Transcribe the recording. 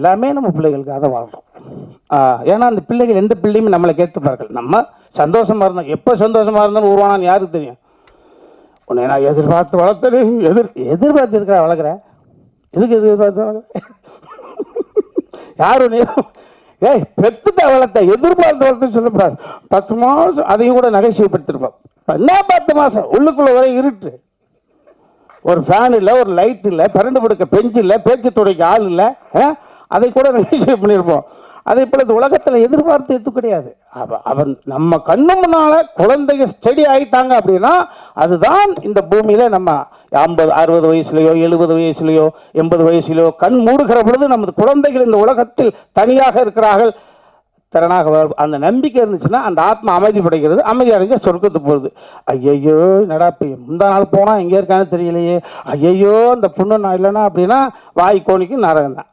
எல்லாமே நம்ம பிள்ளைகளுக்காக வாழ்கிறோம். ஏன்னா அந்த பிள்ளைகள் எந்த பிள்ளையுமே நம்மளை கேட்டுப்பார்கள். நம்ம சந்தோஷமாக இருந்தோம், எப்போ சந்தோஷமாக இருந்தாலும் உருவானான்னு யாருக்கு தெரியும்? உன்னை நான் எதிர்பார்த்து வளர்த்தேன். எதிர்பார்த்து இருக்கிற வளர்க்குறேன், எதுக்கு எதிர்பார்த்து வளர்க்குறேன்? யாரும் ஏய் பெத்துட்ட வளர்த்த எதிர்பார்த்து வளர்த்து சொல்லக்கூடாது. 10 மாதம் அதையும் கூட நகைச்சுவைப்படுத்திருப்போம். என்ன 10 மாதம் உள்ளுக்குள்ள வரை இருட்டு, ஒரு ஃபேன் இல்லை, ஒரு லைட் இல்லை, பரண்டு படுக்க பெஞ்சு இல்லை, பேச்சு துடைக்க ஆள் இல்லை, அதை கூட நகைச்சுவை பண்ணியிருப்போம். அதே போல் இந்த உலகத்தில் எதிர்பார்த்து எது கிடையாது. அவன் நம்ம கண்ணு முன்னால் குழந்தைங்க ஸ்டடி ஆகிட்டாங்க அப்படின்னா அதுதான் இந்த பூமியில் நம்ம 50 60 வயசுலையோ 70 வயசுலையோ 80 வயசுலையோ கண் மூடுகிற பொழுது நமது குழந்தைகள் இந்த உலகத்தில் தனியாக இருக்கிறார்கள், திறனாக அந்த நம்பிக்கை இருந்துச்சுன்னா அந்த ஆத்மா அமைதி படைக்கிறது. அமைதி அடைஞ்ச சொர்க்கத்துக்கு போகுது. ஐயையோ நடப்பு முந்தா நாள் போனால் எங்கே இருக்கான்னு தெரியலையே, ஐயையோ அந்த பொண்ணு நான் இல்லைன்னா அப்படின்னா வாய் கோணிக்கு நரகம் தான்.